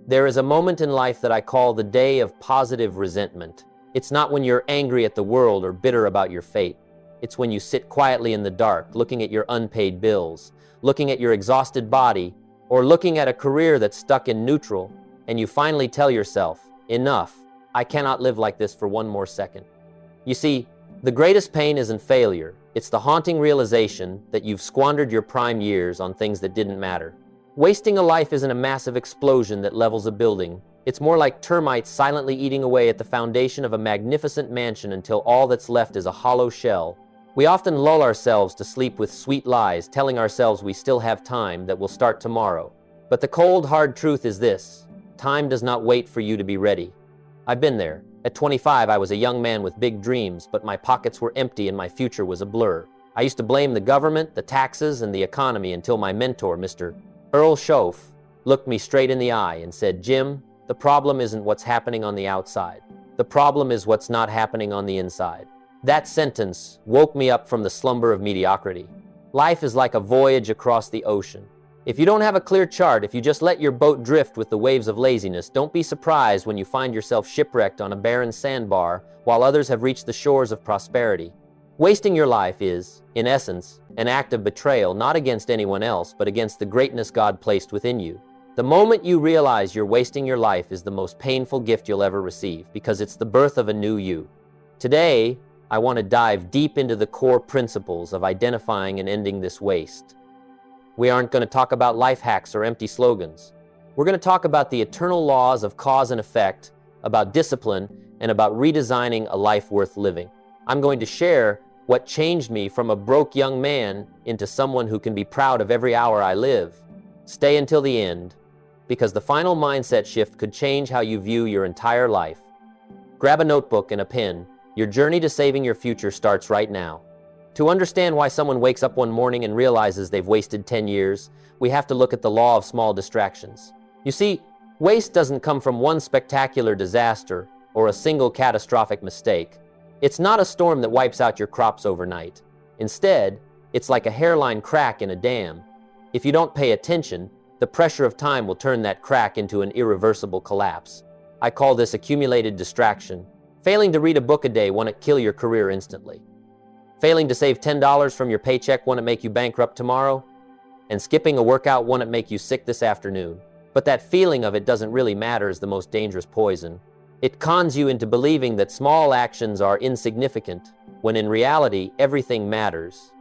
There is a moment in life that I call the day of positive resentment. It's not when you're angry at the world or bitter about your fate. It's when you sit quietly in the dark, looking at your unpaid bills, looking at your exhausted body, or looking at a career that's stuck in neutral, and you finally tell yourself, enough, I cannot live like this for one more second. You see, the greatest pain isn't failure. It's the haunting realization that you've squandered your prime years on things that didn't matter. Wasting a life isn't a massive explosion that levels a building. It's more like termites silently eating away at the foundation of a magnificent mansion until all that's left is a hollow shell. We often lull ourselves to sleep with sweet lies, telling ourselves we still have time, that will start tomorrow. But the cold, hard truth is this: time does not wait for you to be ready. I've been there. At 25, I was a young man with big dreams, but my pockets were empty and my future was a blur. I used to blame the government, the taxes, and the economy until my mentor, Mr. Earl Schoaf, looked me straight in the eye and said, "Jim, the problem isn't what's happening on the outside. The problem is what's not happening on the inside." That sentence woke me up from the slumber of mediocrity. Life is like a voyage across the ocean. If you don't have a clear chart, if you just let your boat drift with the waves of laziness, don't be surprised when you find yourself shipwrecked on a barren sandbar while others have reached the shores of prosperity. Wasting your life is, in essence, an act of betrayal, not against anyone else, but against the greatness God placed within you. The moment you realize you're wasting your life is the most painful gift you'll ever receive, because it's the birth of a new you. Today, I want to dive deep into the core principles of identifying and ending this waste. We aren't going to talk about life hacks or empty slogans. We're going to talk about the eternal laws of cause and effect, about discipline, and about redesigning a life worth living. I'm going to share what changed me from a broke young man into someone who can be proud of every hour I live. Stay until the end, because the final mindset shift could change how you view your entire life. Grab a notebook and a pen. Your journey to saving your future starts right now. To understand why someone wakes up one morning and realizes they've wasted 10 years, we have to look at the law of small distractions. You see, waste doesn't come from one spectacular disaster or a single catastrophic mistake. It's not a storm that wipes out your crops overnight. Instead, it's like a hairline crack in a dam. If you don't pay attention, the pressure of time will turn that crack into an irreversible collapse. I call this accumulated distraction. Failing to read a book a day won't kill your career instantly. Failing to save $10 from your paycheck won't make you bankrupt tomorrow. And skipping a workout won't make you sick this afternoon. But that feeling of it doesn't really matter is the most dangerous poison. It cons you into believing that small actions are insignificant, when in reality, everything matters.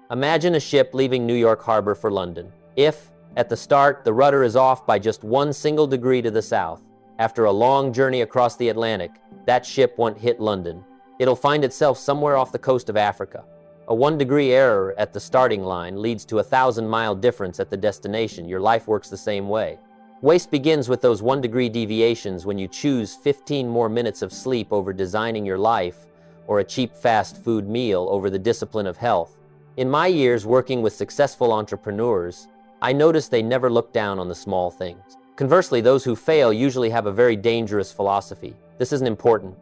Imagine a ship leaving New York Harbor for London. If, at the start, the rudder is off by just 1 single degree to the south, after a long journey across the Atlantic, that ship won't hit London. It'll find itself somewhere off the coast of Africa. A 1-degree error at the starting line leads to a 1,000-mile difference at the destination. Your life works the same way. Waste begins with those 1-degree deviations when you choose 15 more minutes of sleep over designing your life, or a cheap fast food meal over the discipline of health. In my years working with successful entrepreneurs, I noticed they never look down on the small things. Conversely, those who fail usually have a very dangerous philosophy. This isn't important.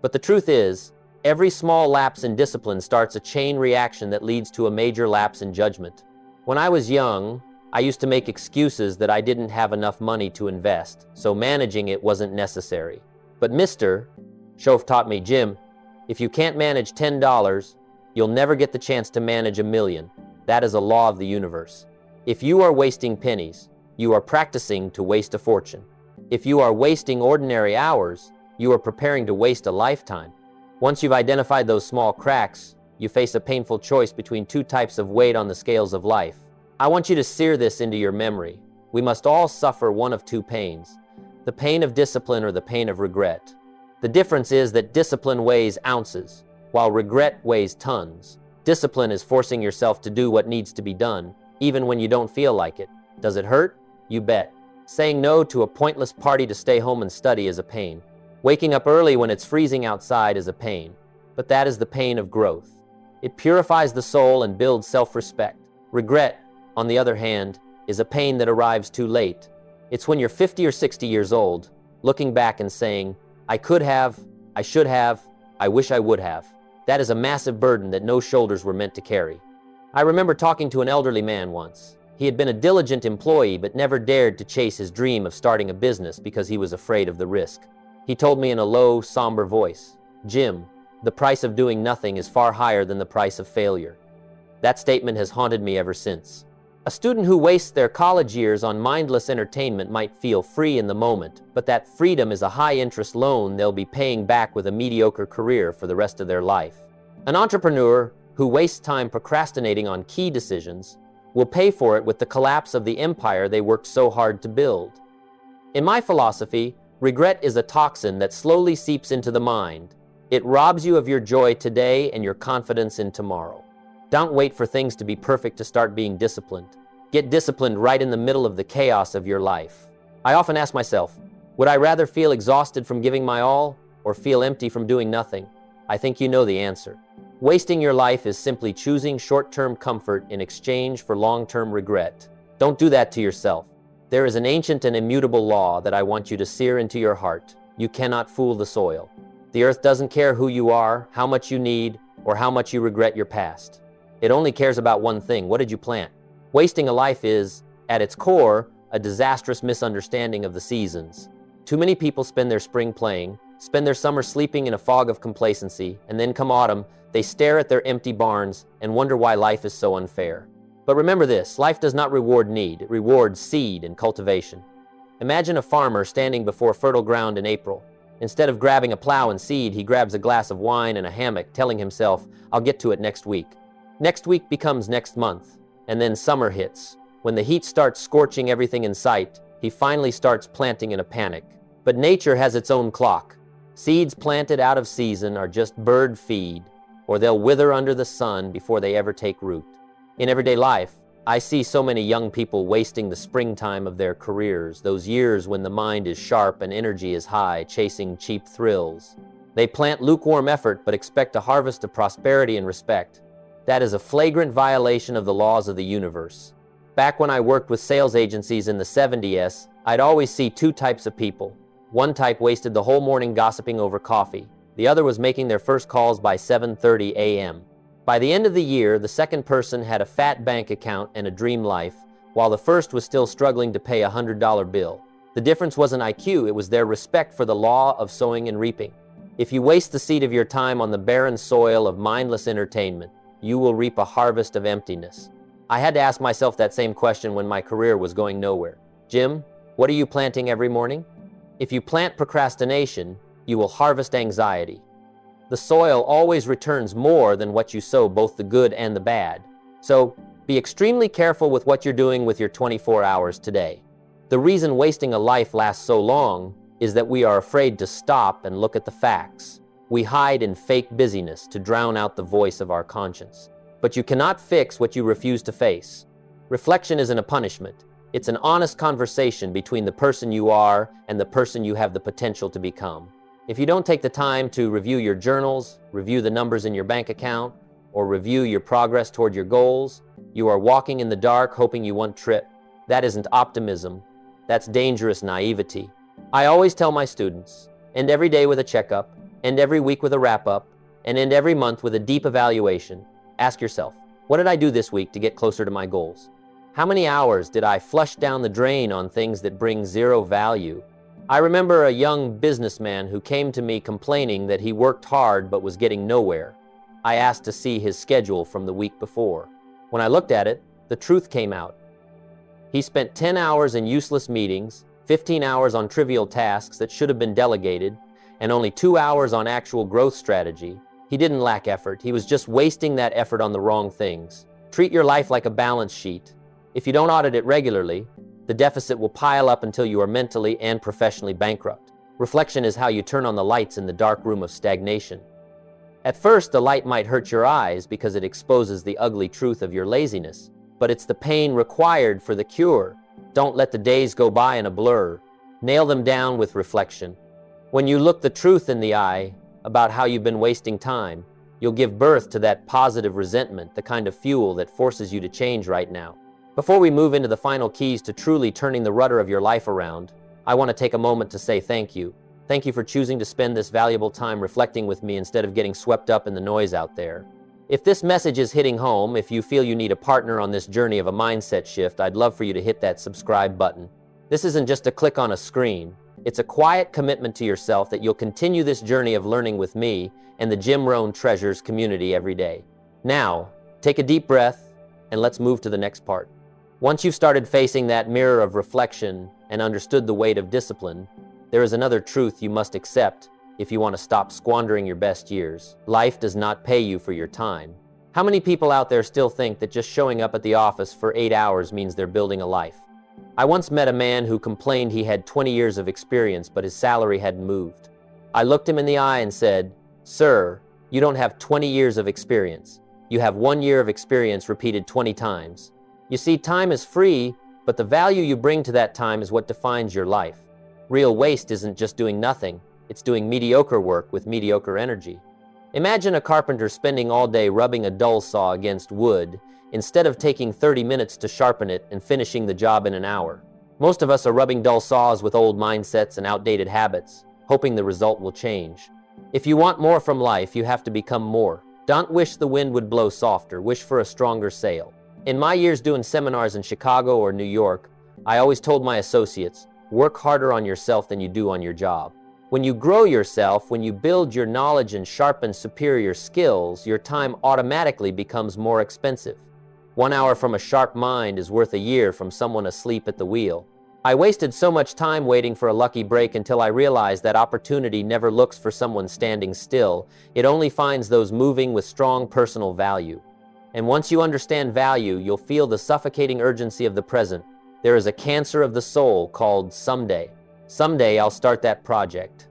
But the truth is, every small lapse in discipline starts a chain reaction that leads to a major lapse in judgment. When I was young, I used to make excuses that I didn't have enough money to invest, so managing it wasn't necessary. But Mr. Schoaf taught me, "Jim, if you can't manage $10, you'll never get the chance to manage $1 million. That is a law of the universe. If you are wasting pennies, you are practicing to waste a fortune. If you are wasting ordinary hours, you are preparing to waste a lifetime." Once you've identified those small cracks, you face a painful choice between 2 types of weight on the scales of life. I want you to sear this into your memory. We must all suffer one of 2 pains: the pain of discipline or the pain of regret. The difference is that discipline weighs ounces, while regret weighs tons. Discipline is forcing yourself to do what needs to be done, even when you don't feel like it. Does it hurt? You bet. Saying no to a pointless party to stay home and study is a pain. Waking up early when it's freezing outside is a pain. But that is the pain of growth. It purifies the soul and builds self-respect. Regret, on the other hand, is a pain that arrives too late. It's when you're 50 or 60 years old, looking back and saying, "I could have, I should have, I wish I would have." That is a massive burden that no shoulders were meant to carry. I remember talking to an elderly man once. He had been a diligent employee but never dared to chase his dream of starting a business because he was afraid of the risk. He told me in a low, somber voice, "Jim, the price of doing nothing is far higher than the price of failure." That statement has haunted me ever since. A student who wastes their college years on mindless entertainment might feel free in the moment, but that freedom is a high-interest loan they'll be paying back with a mediocre career for the rest of their life. An entrepreneur who wastes time procrastinating on key decisions will pay for it with the collapse of the empire they worked so hard to build. In my philosophy, regret is a toxin that slowly seeps into the mind. It robs you of your joy today and your confidence in tomorrow. Don't wait for things to be perfect to start being disciplined. Get disciplined right in the middle of the chaos of your life. I often ask myself, would I rather feel exhausted from giving my all or feel empty from doing nothing? I think you know the answer. Wasting your life is simply choosing short-term comfort in exchange for long-term regret. Don't do that to yourself. There is an ancient and immutable law that I want you to sear into your heart. You cannot fool the soil. The earth doesn't care who you are, how much you need, or how much you regret your past. It only cares about one thing: what did you plant? Wasting a life is, at its core, a disastrous misunderstanding of the seasons. Too many people spend their spring playing, spend their summer sleeping in a fog of complacency, and then come autumn, they stare at their empty barns and wonder why life is so unfair. But remember this, life does not reward need, it rewards seed and cultivation. Imagine a farmer standing before fertile ground in April. Instead of grabbing a plow and seed, he grabs a glass of wine and a hammock, telling himself, "I'll get to it next week." Next week becomes next month, and then summer hits. When the heat starts scorching everything in sight, he finally starts planting in a panic. But nature has its own clock. Seeds planted out of season are just bird feed, or they'll wither under the sun before they ever take root. In everyday life, I see so many young people wasting the springtime of their careers, those years when the mind is sharp and energy is high, chasing cheap thrills. They plant lukewarm effort but expect a harvest of prosperity and respect. That is a flagrant violation of the laws of the universe. Back when I worked with sales agencies in the 70s, I'd always see two types of people. One type wasted the whole morning gossiping over coffee. The other was making their first calls by 7:30 a.m. By the end of the year, the second person had a fat bank account and a dream life, while the first was still struggling to pay a $100 bill. The difference wasn't IQ, it was their respect for the law of sowing and reaping. If you waste the seed of your time on the barren soil of mindless entertainment, you will reap a harvest of emptiness. I had to ask myself that same question when my career was going nowhere. Jim, what are you planting every morning? If you plant procrastination, you will harvest anxiety. The soil always returns more than what you sow, both the good and the bad. So, be extremely careful with what you're doing with your 24 hours today. The reason wasting a life lasts so long is that we are afraid to stop and look at the facts. We hide in fake busyness to drown out the voice of our conscience. But you cannot fix what you refuse to face. Reflection isn't a punishment. It's an honest conversation between the person you are and the person you have the potential to become. If you don't take the time to review your journals, review the numbers in your bank account, or review your progress toward your goals, you are walking in the dark hoping you won't trip. That isn't optimism. That's dangerous naivety. I always tell my students, end every day with a checkup, end every week with a wrap-up, and end every month with a deep evaluation. Ask yourself, what did I do this week to get closer to my goals? How many hours did I flush down the drain on things that bring zero value? I remember a young businessman who came to me complaining that he worked hard but was getting nowhere. I asked to see his schedule from the week before. When I looked at it, the truth came out. He spent 10 hours in useless meetings, 15 hours on trivial tasks that should have been delegated, and only 2 hours on actual growth strategy. He didn't lack effort. He was just wasting that effort on the wrong things. Treat your life like a balance sheet. If you don't audit it regularly, the deficit will pile up until you are mentally and professionally bankrupt. Reflection is how you turn on the lights in the dark room of stagnation. At first, the light might hurt your eyes because it exposes the ugly truth of your laziness, but it's the pain required for the cure. Don't let the days go by in a blur. Nail them down with reflection. When you look the truth in the eye about how you've been wasting time, you'll give birth to that positive resentment, the kind of fuel that forces you to change right now. Before we move into the final keys to truly turning the rudder of your life around, I want to take a moment to say thank you. Thank you for choosing to spend this valuable time reflecting with me instead of getting swept up in the noise out there. If this message is hitting home, if you feel you need a partner on this journey of a mindset shift, I'd love for you to hit that subscribe button. This isn't just a click on a screen. It's a quiet commitment to yourself that you'll continue this journey of learning with me and the Jim Rohn Treasures community every day. Now, take a deep breath and let's move to the next part. Once you've started facing that mirror of reflection and understood the weight of discipline, there is another truth you must accept if you want to stop squandering your best years. Life does not pay you for your time. How many people out there still think that just showing up at the office for 8 hours means they're building a life? I once met a man who complained he had 20 years of experience, but his salary hadn't moved. I looked him in the eye and said, "Sir, you don't have 20 years of experience. You have 1 year of experience repeated 20 times. You see, time is free, but the value you bring to that time is what defines your life. Real waste isn't just doing nothing. It's doing mediocre work with mediocre energy." Imagine a carpenter spending all day rubbing a dull saw against wood instead of taking 30 minutes to sharpen it and finishing the job in an hour. Most of us are rubbing dull saws with old mindsets and outdated habits, hoping the result will change. If you want more from life, you have to become more. Don't wish the wind would blow softer, wish for a stronger sail. In my years doing seminars in Chicago or New York, I always told my associates, work harder on yourself than you do on your job. When you grow yourself, when you build your knowledge and sharpen superior skills, your time automatically becomes more expensive. 1 hour from a sharp mind is worth a year from someone asleep at the wheel. I wasted so much time waiting for a lucky break until I realized that opportunity never looks for someone standing still. It only finds those moving with strong personal value. And once you understand value, you'll feel the suffocating urgency of the present. There is a cancer of the soul called someday. Someday I'll start that project.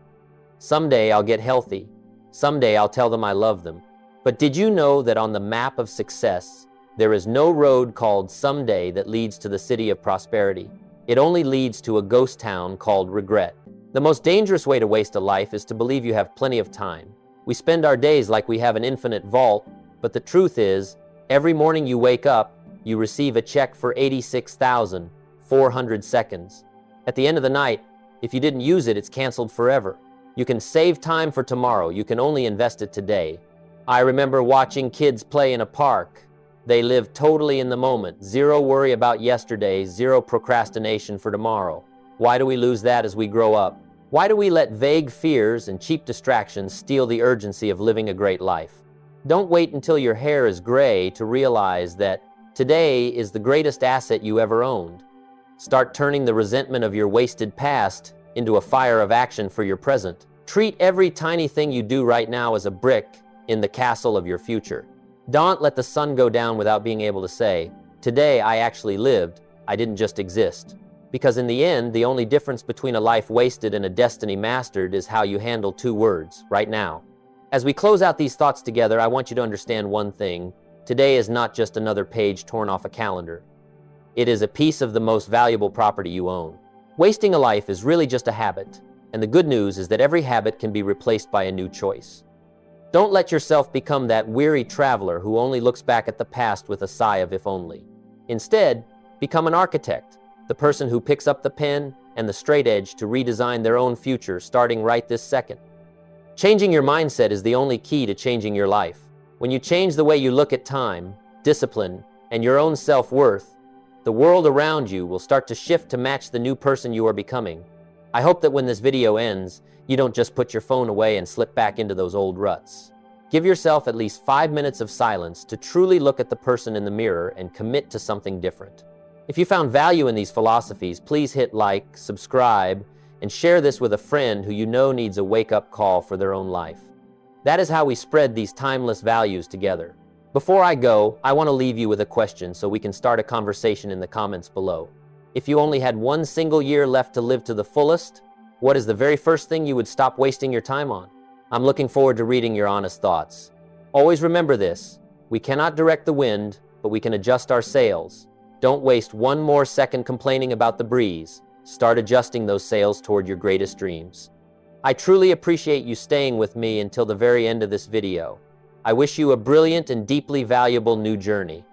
Someday I'll get healthy. Someday I'll tell them I love them. But did you know that on the map of success, there is no road called someday that leads to the city of prosperity? It only leads to a ghost town called regret. The most dangerous way to waste a life is to believe you have plenty of time. We spend our days like we have an infinite vault, but the truth is, every morning you wake up, you receive a check for 86,400 seconds. At the end of the night, if you didn't use it, it's canceled forever. You can save time for tomorrow. You can only invest it today. I remember watching kids play in a park. They live totally in the moment. Zero worry about yesterday, zero procrastination for tomorrow. Why do we lose that as we grow up? Why do we let vague fears and cheap distractions steal the urgency of living a great life? Don't wait until your hair is gray to realize that today is the greatest asset you ever owned. Start turning the resentment of your wasted past into a fire of action for your present. Treat every tiny thing you do right now as a brick in the castle of your future. Don't let the sun go down without being able to say, "Today I actually lived, I didn't just exist." Because in the end, the only difference between a life wasted and a destiny mastered is how you handle 2 words, right now. As we close out these thoughts together, I want you to understand one thing. Today is not just another page torn off a calendar. It is a piece of the most valuable property you own. Wasting a life is really just a habit, and the good news is that every habit can be replaced by a new choice. Don't let yourself become that weary traveler who only looks back at the past with a sigh of if only. Instead, become an architect, the person who picks up the pen and the straight edge to redesign their own future starting right this second. Changing your mindset is the only key to changing your life. When you change the way you look at time, discipline, and your own self-worth, the world around you will start to shift to match the new person you are becoming. I hope that when this video ends, you don't just put your phone away and slip back into those old ruts. Give yourself at least 5 minutes of silence to truly look at the person in the mirror and commit to something different. If you found value in these philosophies, please hit like, subscribe, and share this with a friend who you know needs a wake-up call for their own life. That is how we spread these timeless values together. Before I go, I want to leave you with a question so we can start a conversation in the comments below. If you only had 1 single year left to live to the fullest, what is the very first thing you would stop wasting your time on? I'm looking forward to reading your honest thoughts. Always remember this: we cannot direct the wind, but we can adjust our sails. Don't waste 1 more second complaining about the breeze. Start adjusting those sails toward your greatest dreams. I truly appreciate you staying with me until the very end of this video. I wish you a brilliant and deeply valuable new journey.